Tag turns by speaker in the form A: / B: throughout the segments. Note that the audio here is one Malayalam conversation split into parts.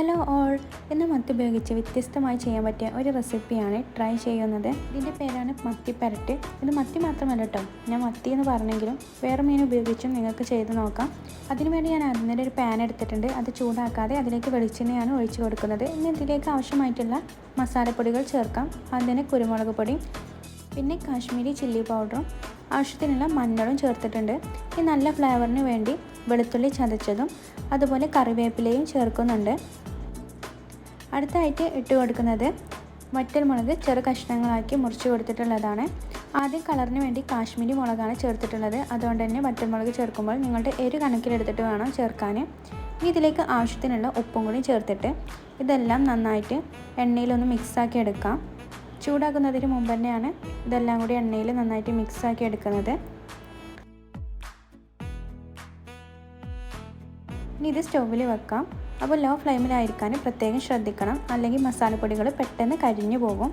A: ഹലോ ഓൾ, ഇന്ന് മത്തി ഉപയോഗിച്ച് വ്യത്യസ്തമായി ചെയ്യാൻ പറ്റിയ ഒരു റെസിപ്പിയാണ് ട്രൈ ചെയ്യുന്നത്. ഇതിൻ്റെ പേരാണ് മത്തിപ്പരട്ട്. ഇത് മത്തി മാത്രമല്ല കേട്ടോ, ഞാൻ മത്തി എന്ന് പറഞ്ഞെങ്കിലും വേറെ മീൻ ഉപയോഗിച്ചും നിങ്ങൾക്ക് ചെയ്ത് നോക്കാം. അതിനുവേണ്ടി ഞാൻ അതിൻ്റെ ഒരു പാൻ എടുത്തിട്ടുണ്ട്. അത് ചൂടാക്കാതെ അതിലേക്ക് വെളിച്ചെണ്ണയാണ് ഒഴിച്ചു കൊടുക്കുന്നത്. ഇനി ഇതിലേക്ക് ആവശ്യമായിട്ടുള്ള മസാലപ്പൊടികൾ ചേർക്കാം. അതിന് കുരുമുളക് പൊടി, പിന്നെ കാശ്മീരി ചില്ലി പൗഡറും ആവശ്യത്തിനുള്ള മഞ്ഞളും ചേർത്തിട്ടുണ്ട്. ഈ നല്ല ഫ്ലേവറിന് വേണ്ടി വെളുത്തുള്ളി ചതച്ചതും അതുപോലെ കറിവേപ്പിലയും ചേർക്കുന്നുണ്ട്. അടുത്തായിട്ട് ഇട്ട് കൊടുക്കുന്നത് വറ്റൽമുളക് ചെറു കഷ്ണങ്ങളാക്കി മുറിച്ച് കൊടുത്തിട്ടുള്ളതാണ്. ആദ്യം കളറിന് വേണ്ടി കാശ്മീരി മുളകാണ് ചേർത്തിട്ടുള്ളത്. അതുകൊണ്ട് തന്നെ വറ്റൽമുളക് ചേർക്കുമ്പോൾ നിങ്ങളുടെ എരു കണക്കിലെടുത്തിട്ട് വേണം ചേർക്കാൻ. ഇനി ഇതിലേക്ക് ആവശ്യത്തിനുള്ള ഉപ്പും കൂടി ചേർത്തിട്ട് ഇതെല്ലാം നന്നായിട്ട് എണ്ണയിലൊന്ന് മിക്സാക്കി എടുക്കാം. ചൂടാക്കുന്നതിന് മുമ്പ് തന്നെയാണ് ഇതെല്ലാം കൂടി എണ്ണയിൽ നന്നായിട്ട് മിക്സാക്കി എടുക്കുന്നത്. ഇനി ഇത് സ്റ്റൗവിൽ വെക്കാം. അപ്പോൾ ലോ ഫ്ലെയിമിലായിരിക്കാൻ പ്രത്യേകം ശ്രദ്ധിക്കണം, അല്ലെങ്കിൽ മസാലപ്പൊടികൾ പെട്ടെന്ന് കരിഞ്ഞു പോകും.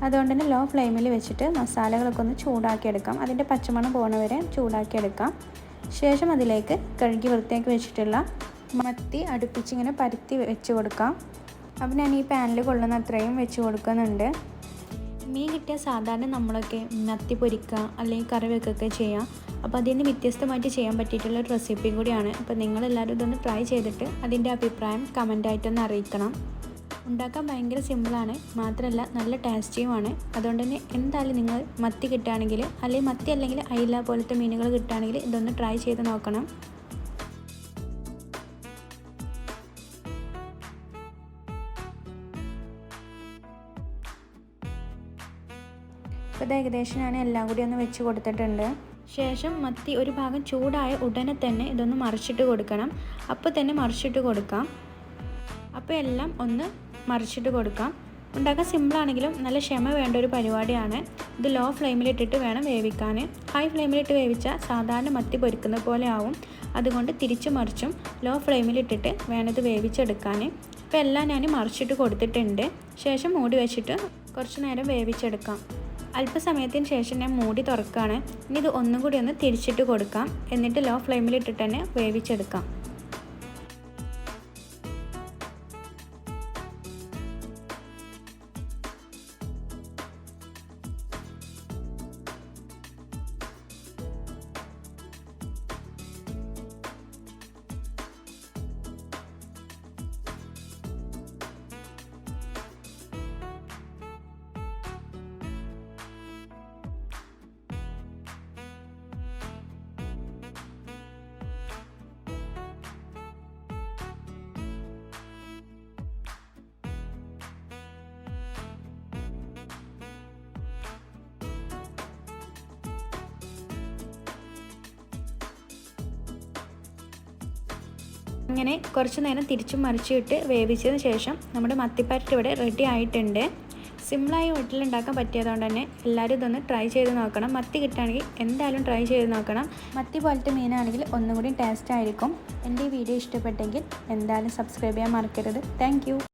A: അതുകൊണ്ട് തന്നെ ലോ ഫ്ലെയിമിൽ വെച്ചിട്ട് മസാലകളൊക്കെ ഒന്ന് ചൂടാക്കിയെടുക്കാം. അതിൻ്റെ പച്ചമണം പോകുന്ന വരെ ചൂടാക്കിയെടുക്കാം. ശേഷം അതിലേക്ക് കഴുകി വൃത്തിയാക്കി വെച്ചിട്ടുള്ള മത്തി അടുപ്പിച്ചിങ്ങനെ പരത്തി വെച്ച് കൊടുക്കാം. അപ്പോൾ ഞാൻ ഈ പാനിൽ കൊള്ളുന്ന അത്രയും വെച്ച് കൊടുക്കുന്നുണ്ട്. മീൻ കിട്ടിയാൽ സാധാരണ നമ്മളൊക്കെ മത്തി പൊരിക്കുക അല്ലെങ്കിൽ കറി വെക്കുകയൊക്കെ ചെയ്യാം. അപ്പോൾ അതിന് വ്യത്യസ്തമായിട്ട് ചെയ്യാൻ പറ്റിയിട്ടുള്ള ഒരു റെസിപ്പി കൂടിയാണ്. അപ്പോൾ നിങ്ങളെല്ലാവരും ഇതൊന്ന് ട്രൈ ചെയ്തിട്ട് അതിൻ്റെ അഭിപ്രായം കമൻറ്റായിട്ടൊന്ന് അറിയിക്കണം. ഉണ്ടാക്കാൻ ഭയങ്കര സിമ്പിളാണ്, മാത്രമല്ല നല്ല ടേസ്റ്റിയുമാണ്. അതുകൊണ്ട് തന്നെ എന്തായാലും നിങ്ങൾ മത്തി കിട്ടുകയാണെങ്കിൽ, അല്ലെങ്കിൽ മത്തി അല്ലെങ്കിൽ അയില പോലത്തെ മീനുകൾ കിട്ടുകയാണെങ്കിൽ ഇതൊന്ന് ട്രൈ ചെയ്ത് നോക്കണം. അപ്പോൾ ഏകദേശം ഞാൻ എല്ലാം കൂടി ഒന്ന് വെച്ച് കൊടുത്തിട്ടുണ്ട്. ശേഷം മത്തി ഒരു ഭാഗം ചൂടായ ഉടനെ തന്നെ ഇതൊന്ന് മറിച്ചിട്ട് കൊടുക്കണം. അപ്പോൾ തന്നെ മറിച്ചിട്ട് കൊടുക്കാം. അപ്പോൾ എല്ലാം ഒന്ന് മറിച്ചിട്ട് കൊടുക്കാം. ഉണ്ടാക്കാൻ സിമ്പിളാണെങ്കിലും നല്ല ക്ഷമ വേണ്ട ഒരു പരിപാടിയാണ്. ഇത് ലോ ഫ്ലെയിമിലിട്ടിട്ട് വേണം വേവിക്കാൻ. ഹൈ ഫ്ലെയിമിലിട്ട് വേവിച്ചാൽ സാധാരണ മത്തി പൊരിക്കുന്ന പോലെ ആവും. അതുകൊണ്ട് തിരിച്ചു മറിച്ചും ലോ ഫ്ലെയിമിലിട്ടിട്ട് വേണം ഇത് വേവിച്ചെടുക്കാൻ. ഇപ്പോൾ എല്ലാം ഞാൻ മറിച്ചിട്ട് കൊടുത്തിട്ടുണ്ട്. ശേഷം മൂടി വെച്ചിട്ട് കുറച്ച് നേരം വേവിച്ചെടുക്കാം. അല്പസമയത്തിന് ശേഷം ഞാൻ മൂടി തുറക്കുകയാണ്. ഇനി ഇത് ഒന്നും കൂടി ഒന്ന് തിരിച്ചിട്ട് കൊടുക്കാം. എന്നിട്ട് ലോ ഫ്ലെയിമിലിട്ടിട്ട് തന്നെ വേവിച്ചെടുക്കാം. അങ്ങനെ കുറച്ച് നേരം തിരിച്ചും മറിച്ചിട്ട് വേവിച്ചതിന് ശേഷം നമ്മുടെ മത്തിപ്പരട്ട് ഇവിടെ റെഡി ആയിട്ടുണ്ട്. സിമ്പിളായി വീട്ടിലുണ്ടാക്കാൻ പറ്റിയതുകൊണ്ട് തന്നെ എല്ലാവരും ഇതൊന്ന് ട്രൈ ചെയ്ത് നോക്കണം. മത്തി കിട്ടുകയാണെങ്കിൽ എന്തായാലും ട്രൈ ചെയ്ത് നോക്കണം. മത്തി പോലത്തെ മീനാണെങ്കിൽ ഒന്നും കൂടി ടേസ്റ്റ് ആയിരിക്കും. എൻ്റെ ഈ വീഡിയോ ഇഷ്ടപ്പെട്ടെങ്കിൽ എന്തായാലും സബ്സ്ക്രൈബ് ചെയ്യാൻ മറക്കരുത്. താങ്ക്